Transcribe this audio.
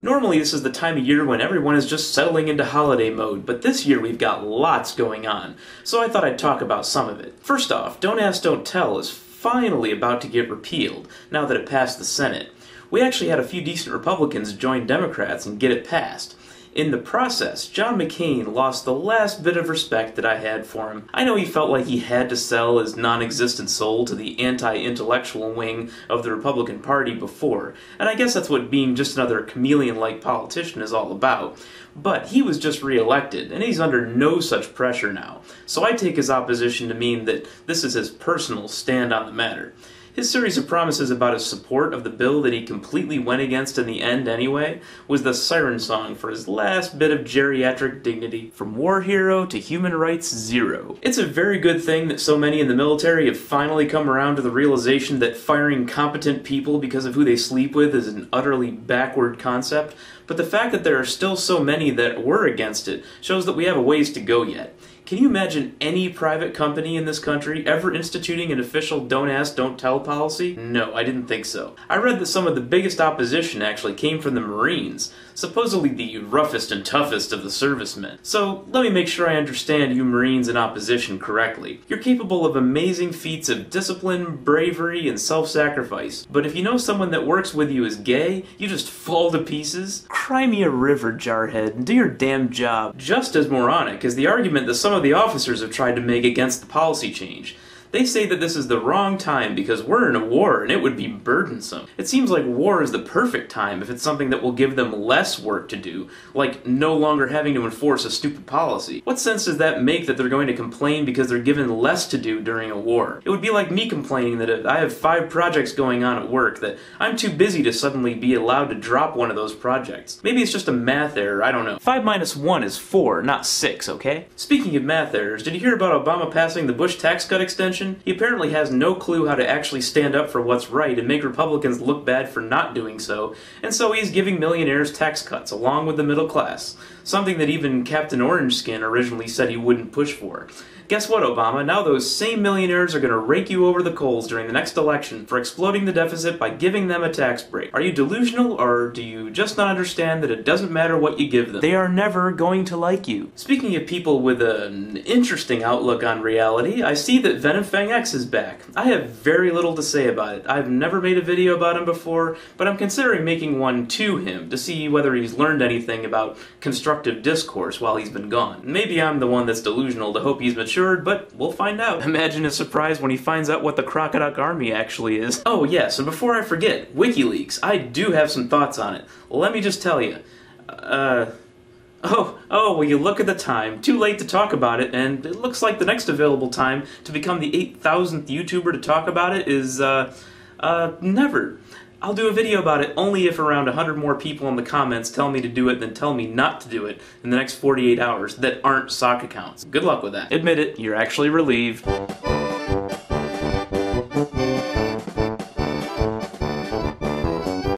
Normally this is the time of year when everyone is just settling into holiday mode, but this year we've got lots going on, so I thought I'd talk about some of it. First off, Don't Ask, Don't Tell is finally about to get repealed, now that it passed the Senate. We actually had a few decent Republicans join Democrats and get it passed. In the process, John McCain lost the last bit of respect that I had for him. I know he felt like he had to sell his non-existent soul to the anti-intellectual wing of the Republican Party before, and I guess that's what being just another chameleon-like politician is all about. But he was just re-elected, and he's under no such pressure now, so I take his opposition to mean that this is his personal stand on the matter. His series of promises about his support of the bill that he completely went against in the end anyway was the siren song for his last bit of geriatric dignity, from war hero to human rights zero. It's a very good thing that so many in the military have finally come around to the realization that firing competent people because of who they sleep with is an utterly backward concept, but the fact that there are still so many that were against it shows that we have a ways to go yet. Can you imagine any private company in this country ever instituting an official don't ask, don't tell policy? No, I didn't think so. I read that some of the biggest opposition actually came from the Marines, supposedly the roughest and toughest of the servicemen. So let me make sure I understand you Marines in opposition correctly. You're capable of amazing feats of discipline, bravery, and self-sacrifice, but if you know someone that works with you is gay, you just fall to pieces? Cry me a river, jarhead, and do your damn job. Just as moronic is the argument that some of the officers have tried to make against the policy change. They say that this is the wrong time because we're in a war and it would be burdensome. It seems like war is the perfect time if it's something that will give them less work to do, like no longer having to enforce a stupid policy. What sense does that make that they're going to complain because they're given less to do during a war? It would be like me complaining that if I have 5 projects going on at work that I'm too busy to suddenly be allowed to drop one of those projects. Maybe it's just a math error, I don't know. 5 minus 1 is 4, not 6, okay? Speaking of math errors, did you hear about Obama passing the Bush tax cut extension? He apparently has no clue how to actually stand up for what's right and make Republicans look bad for not doing so, and so he's giving millionaires tax cuts along with the middle class, something that even Captain Orange Skin originally said he wouldn't push for. Guess what, Obama? Now those same millionaires are going to rake you over the coals during the next election for exploding the deficit by giving them a tax break. Are you delusional, or do you just not understand that it doesn't matter what you give them? They are never going to like you. Speaking of people with an interesting outlook on reality, I see that Venom Fang X is back. I have very little to say about it. I've never made a video about him before, but I'm considering making one to him to see whether he's learned anything about constructive discourse while he's been gone. Maybe I'm the one that's delusional to hope he's mature, but we'll find out. Imagine his surprise when he finds out what the Crocodile Army actually is. Oh yes, and before I forget, WikiLeaks. I do have some thoughts on it. Let me just tell you. Well, you look at the time. Too late to talk about it, and it looks like the next available time to become the 8,000th YouTuber to talk about it is, never. I'll do a video about it only if around 100 more people in the comments tell me to do it than tell me not to do it in the next 48 hours that aren't sock accounts. Good luck with that. Admit it, you're actually relieved.